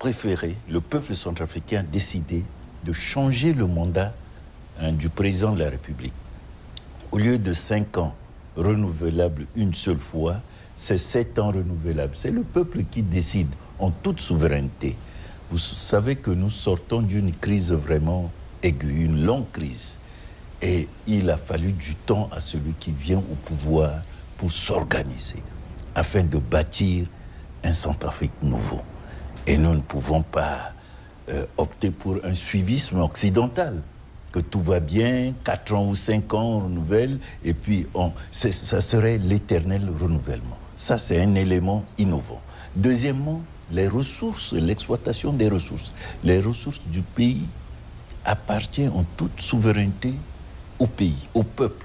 préféré, le peuple centrafricain a décidé de changer le mandat du président de la République. Au lieu de 5 ans renouvelables une seule fois, c'est 7 ans renouvelables. C'est le peuple qui décide en toute souveraineté. Vous savez que nous sortons d'une crise vraiment aiguë, une longue crise. Et il a fallu du temps à celui qui vient au pouvoir pour s'organiser, afin de bâtir un Centrafrique nouveau. Et nous ne pouvons pas opter pour un suivisme occidental, que tout va bien, 4 ans ou 5 ans on renouvelle, et puis ça serait l'éternel renouvellement. Ça, c'est un élément innovant. Deuxièmement, les ressources, l'exploitation des ressources. Les ressources du pays appartiennent en toute souveraineté au pays, au peuple.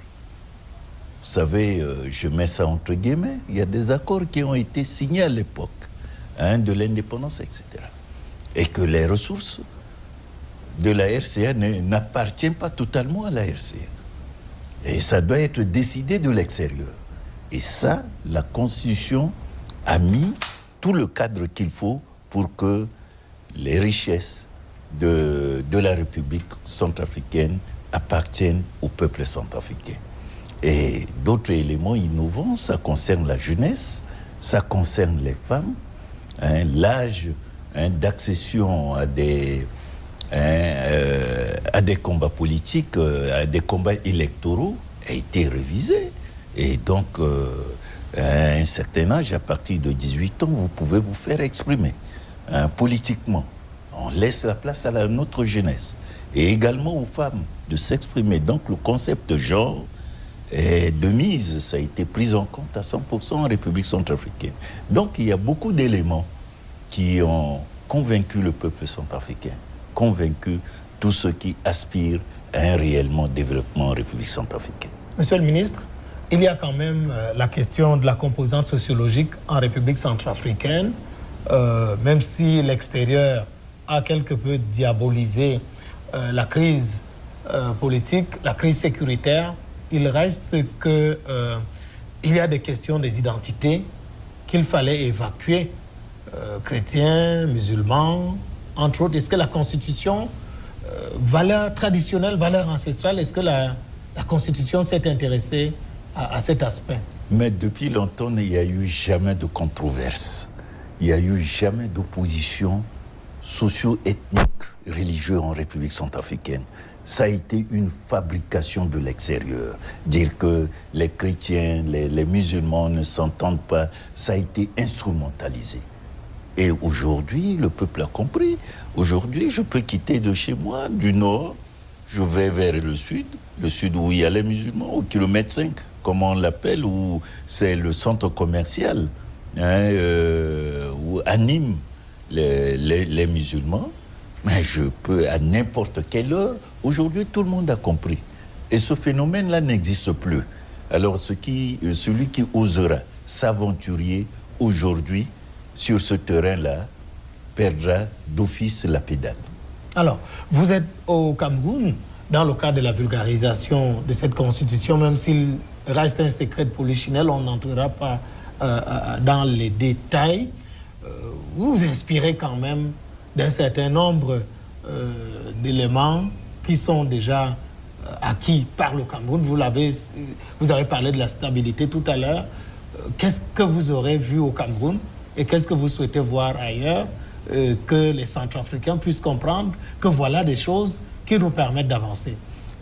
Vous savez, je mets ça entre guillemets, il y a des accords qui ont été signés à l'époque, de l'indépendance, etc. Et que les ressources de la RCA n'appartiennent pas totalement à la RCA. Et ça doit être décidé de l'extérieur. Et ça, la Constitution a mis tout le cadre qu'il faut pour que les richesses de la République centrafricaine appartiennent au peuple centrafricain. Et d'autres éléments innovants, ça concerne la jeunesse, ça concerne les femmes, l'âge d'accession à des combats politiques, à des combats électoraux a été révisé. Et donc, à un certain âge, à partir de 18 ans, vous pouvez vous faire exprimer politiquement. On laisse la place à notre jeunesse. Et également aux femmes de s'exprimer. Donc, le concept genre est de mise, ça a été pris en compte à 100% en République centrafricaine. Donc, il y a beaucoup d'éléments qui ont convaincu le peuple centrafricain, convaincu tous ceux qui aspirent à un réellement développement en République centrafricaine. Monsieur le ministre, il y a quand même la question de la composante sociologique en République centrafricaine, même si l'extérieur a quelque peu diabolisé la crise politique, la crise sécuritaire, il reste que il y a des questions des identités qu'il fallait évacuer, chrétiens, musulmans, entre autres. Est-ce que la Constitution, valeur traditionnelle, valeur ancestrale, est-ce que la Constitution s'est intéressée à cet aspect? Mais depuis longtemps, il n'y a eu jamais de controverse. Il n'y a eu jamais d'opposition socio-ethnique, religieuse en République centrafricaine. Ça a été une fabrication de l'extérieur. Dire que les chrétiens, les musulmans ne s'entendent pas, ça a été instrumentalisé. Et aujourd'hui, le peuple a compris. Aujourd'hui, je peux quitter de chez moi, du nord, je vais vers le sud où il y a les musulmans, au kilomètre 5, comme on l'appelle, où c'est le centre commercial, où animent les musulmans. Mais je peux à n'importe quelle heure. Aujourd'hui, tout le monde a compris. Et ce phénomène-là n'existe plus. Alors, celui qui osera s'aventurer aujourd'hui sur ce terrain-là perdra d'office la pédale. Alors, vous êtes au Cameroun, dans le cadre de la vulgarisation de cette constitution, même s'il reste un secret de polichinelle, on n'entrera pas dans les détails. Vous vous inspirez quand même d'un certain nombre d'éléments qui sont déjà acquis par le Cameroun. Vous avez parlé de la stabilité tout à l'heure. Qu'est-ce que vous aurez vu au Cameroun et qu'est-ce que vous souhaitez voir ailleurs, que les Centrafricains puissent comprendre que voilà des choses qui nous permettent d'avancer?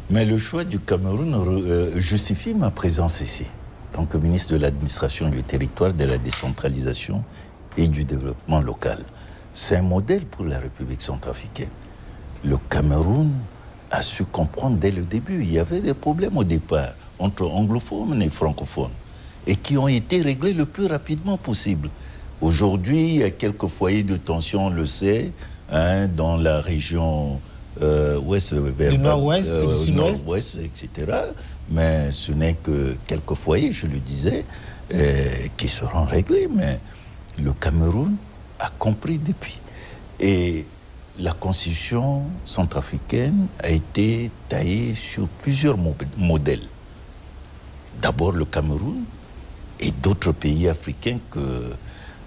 Mais le choix du Cameroun justifie ma présence ici, en tant que ministre de l'administration du territoire, de la décentralisation et du développement local. C'est un modèle pour la République centrafricaine. Le Cameroun a su comprendre dès le début. Il y avait des problèmes au départ entre anglophones et francophones et qui ont été réglés le plus rapidement possible. Aujourd'hui, il y a quelques foyers de tension, on le sait, dans la région ouest, du nord-ouest, du sud-ouest, nord-ouest, etc. Mais ce n'est que quelques foyers, je le disais, qui seront réglés. Mais le Cameroun a compris depuis. Et la constitution centrafricaine a été taillée sur plusieurs modèles. D'abord le Cameroun et d'autres pays africains que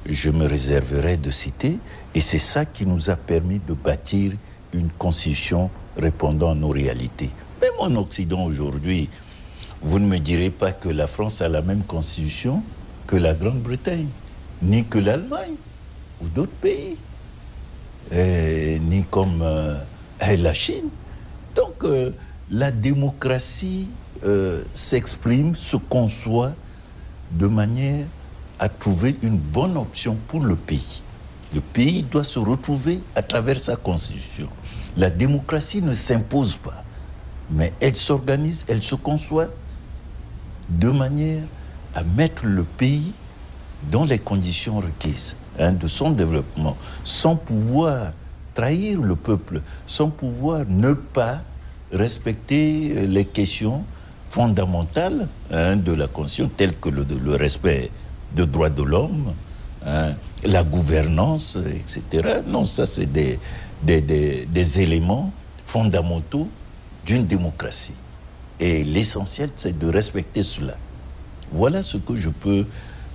je me réserverai de citer, et c'est ça qui nous a permis de bâtir une constitution répondant à nos réalités. Même en Occident aujourd'hui, vous ne me direz pas que la France a la même constitution que la Grande-Bretagne, ni que l'Allemagne, ou d'autres pays, ni comme la Chine. Donc, la démocratie s'exprime, se conçoit de manière à trouver une bonne option pour le pays. Le pays doit se retrouver à travers sa constitution. La démocratie ne s'impose pas, mais elle s'organise, elle se conçoit de manière à mettre le pays dans les conditions requises de son développement, sans pouvoir trahir le peuple, sans pouvoir ne pas respecter les questions fondamentales de la Constitution, telles que le respect des droits de l'homme, la gouvernance, etc. Non, ça c'est des éléments fondamentaux d'une démocratie. Et l'essentiel, c'est de respecter cela. Voilà ce que je peux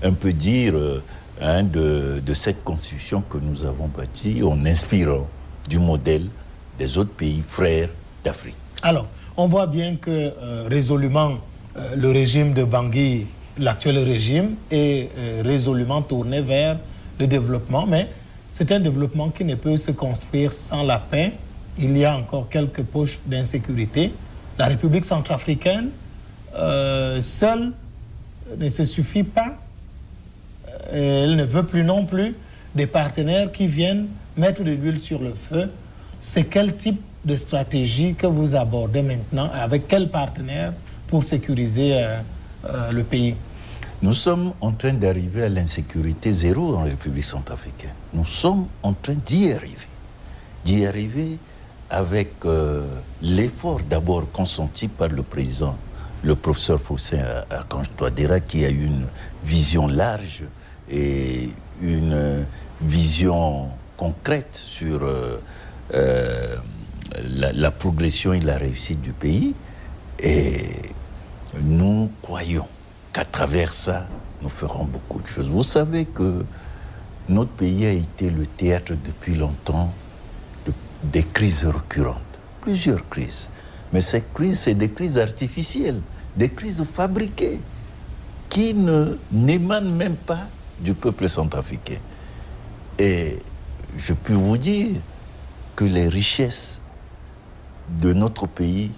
un peu dire de cette constitution que nous avons bâtie en inspirant du modèle des autres pays frères d'Afrique. Alors, on voit bien que résolument, le régime de Bangui, l'actuel régime, est résolument tourné vers le développement, mais c'est un développement qui ne peut se construire sans la paix. Il y a encore quelques poches d'insécurité. La République centrafricaine, seule, ne se suffit pas. Elle ne veut plus non plus des partenaires qui viennent mettre de l'huile sur le feu. C'est quel type de stratégie que vous abordez maintenant? Avec quel partenaire pour sécuriser le pays? Nous sommes en train d'arriver à l'insécurité zéro en République centrafricaine. Nous sommes en train d'y arriver. D'y arriver avec l'effort d'abord consenti par le président, le professeur Faustin Archange Touadéra, qui a eu une vision large et une vision concrète sur la progression et la réussite du pays. Et nous croyons qu'à travers ça, nous ferons beaucoup de choses. Vous savez que notre pays a été le théâtre depuis longtemps des crises récurrentes, plusieurs crises. Mais ces crises, c'est des crises artificielles, des crises fabriquées, qui n'émanent même pas du peuple centrafricain. Et je peux vous dire que les richesses de notre pays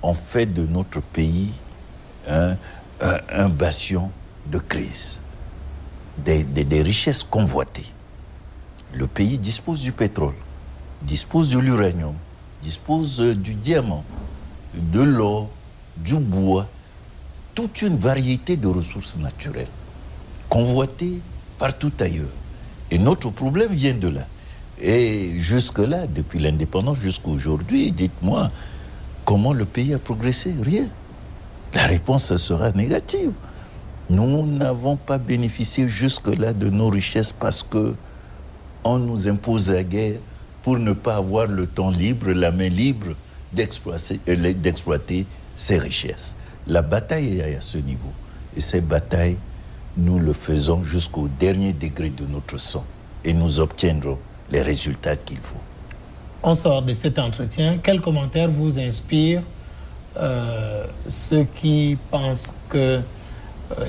ont fait de notre pays un bastion de crise, des richesses convoitées. Le pays dispose du pétrole, dispose de l'uranium, dispose du diamant, de l'or, du bois, toute une variété de ressources naturelles, convoitées partout ailleurs. Et notre problème vient de là. Et jusque-là, depuis l'indépendance jusqu'à aujourd'hui, dites-moi, comment le pays a progressé? Rien. La réponse sera négative. Nous n'avons pas bénéficié jusque-là de nos richesses parce qu'on nous impose la guerre pour ne pas avoir le temps libre, la main libre d'exploiter ces richesses. La bataille est à ce niveau. Et cette bataille, nous le faisons jusqu'au dernier degré de notre sang. Et nous obtiendrons les résultats qu'il faut. On sort de cet entretien. Quel commentaire vous inspire ceux qui pensent qu'il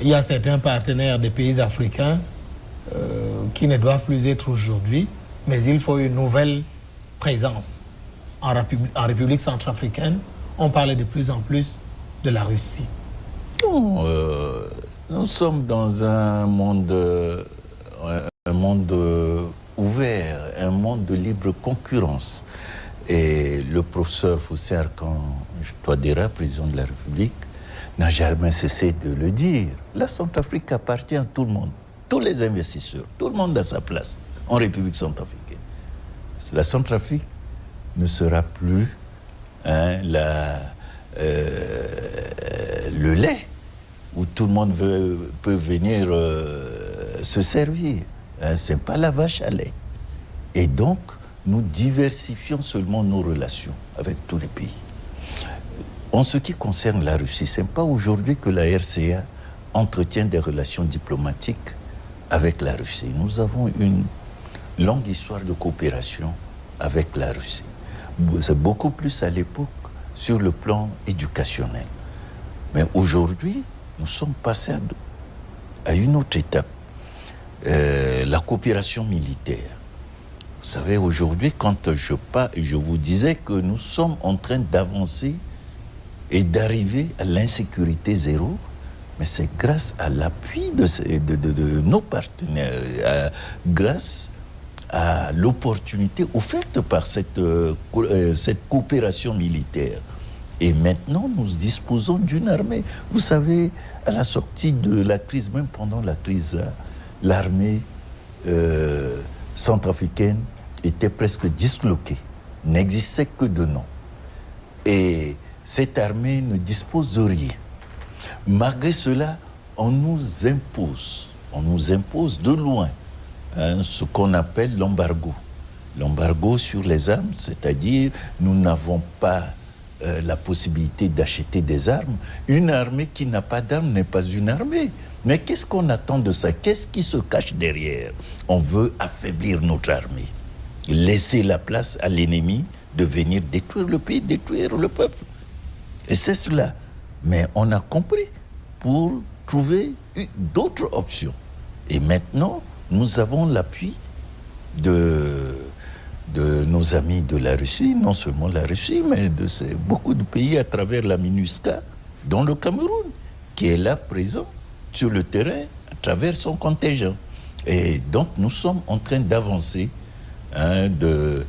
y a certains partenaires des pays africains qui ne doivent plus être aujourd'hui, mais il faut une nouvelle présence en République centrafricaine? On parle de plus en plus de la Russie. Non, nous sommes dans un monde ouvert, un monde de libre concurrence. Et le professeur Faustin Archange Touadéra, président de la République, n'a jamais cessé de le dire. La Centrafrique appartient à tout le monde, tous les investisseurs, tout le monde a sa place en République centrafricaine. La Centrafrique ne sera plus le lait où tout le monde peut venir se servir. Ce n'est pas la vache à lait. Et donc, nous diversifions seulement nos relations avec tous les pays. En ce qui concerne la Russie, ce n'est pas aujourd'hui que la RCA entretient des relations diplomatiques avec la Russie. Nous avons une longue histoire de coopération avec la Russie. C'est beaucoup plus à l'époque sur le plan éducationnel. Mais aujourd'hui, nous sommes passés à une autre étape. La coopération militaire. Vous savez, aujourd'hui, quand je vous disais que nous sommes en train d'avancer et d'arriver à l'insécurité zéro, mais c'est grâce à l'appui de nos partenaires, grâce à l'opportunité offerte par cette coopération militaire. Et maintenant, nous disposons d'une armée. Vous savez, à la sortie de la crise, même pendant la crise, l'armée centrafricaine était presque disloquée, n'existait que de nom. Et cette armée ne dispose de rien. Malgré cela, on nous impose de loin ce qu'on appelle l'embargo. L'embargo sur les armes, c'est-à-dire nous n'avons pas la possibilité d'acheter des armes. Une armée qui n'a pas d'armes n'est pas une armée. Mais qu'est-ce qu'on attend de ça? Qu'est-ce qui se cache derrière? On veut affaiblir notre armée, laisser la place à l'ennemi de venir détruire le pays, détruire le peuple. Et c'est cela. Mais on a compris pour trouver d'autres options. Et maintenant, nous avons l'appui de nos amis de la Russie, non seulement la Russie, mais de beaucoup de pays à travers la MINUSCA, dont le Cameroun, qui est là présent sur le terrain à travers son contingent. Et donc nous sommes en train d'avancer de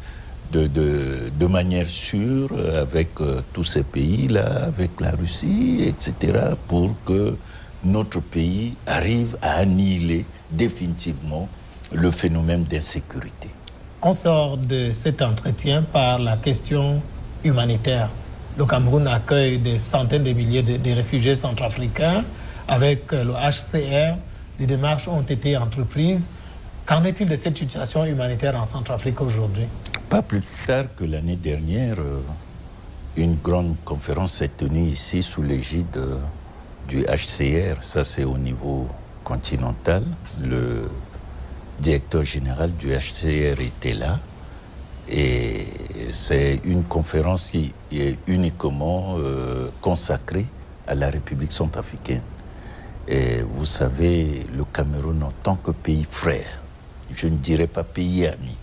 manière sûre avec tous ces pays-là, avec la Russie, etc., pour que notre pays arrive à annihiler définitivement le phénomène d'insécurité. On sort de cet entretien par la question humanitaire. Le Cameroun accueille des centaines de milliers de réfugiés centrafricains. Avec le HCR, des démarches ont été entreprises. Qu'en est-il de cette situation humanitaire en Centrafrique aujourd'hui? Pas plus tard que l'année dernière, une grande conférence s'est tenue ici sous l'égide du HCR. Ça, c'est au niveau continental. Le directeur général du HCR était là. Et c'est une conférence qui est uniquement consacrée à la République centrafricaine. Et vous savez, le Cameroun en tant que pays frère, je ne dirais pas pays ami,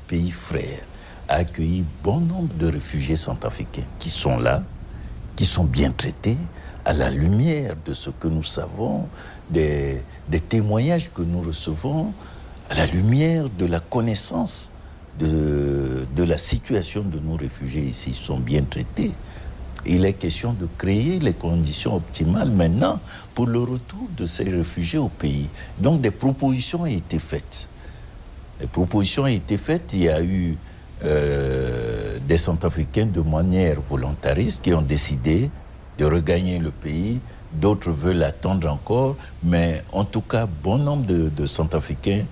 pays frère, a accueilli bon nombre de réfugiés centrafricains qui sont là, qui sont bien traités, à la lumière de ce que nous savons, des témoignages que nous recevons, à la lumière de la connaissance de la situation de nos réfugiés ici. Ils sont bien traités. Il est question de créer les conditions optimales maintenant pour le retour de ces réfugiés au pays. Donc des propositions ont été faites. Les propositions ont été faites. Il y a eu des Centrafricains de manière volontariste qui ont décidé de regagner le pays. D'autres veulent attendre encore. Mais en tout cas, bon nombre de Centrafricains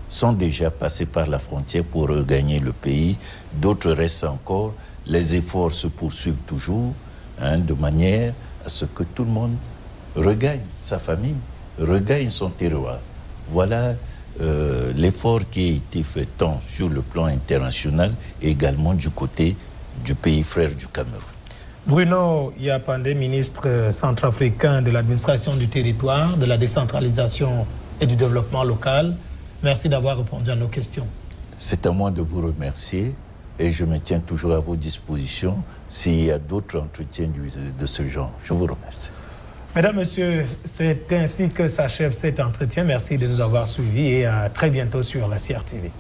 sont déjà passés par la frontière pour regagner le pays. D'autres restent encore. Les efforts se poursuivent toujours, de manière à ce que tout le monde regagne sa famille, regagne son terroir. Voilà l'effort qui a été fait tant sur le plan international et également du côté du pays frère du Cameroun. Bruno Yapandé, ministre centrafricain de l'administration du territoire, de la décentralisation et du développement local, merci d'avoir répondu à nos questions. C'est à moi de vous remercier. Et je me tiens toujours à vos dispositions s'il y a d'autres entretiens de ce genre. Je vous remercie. Mesdames, Messieurs, c'est ainsi que s'achève cet entretien. Merci de nous avoir suivis et à très bientôt sur la CRTV.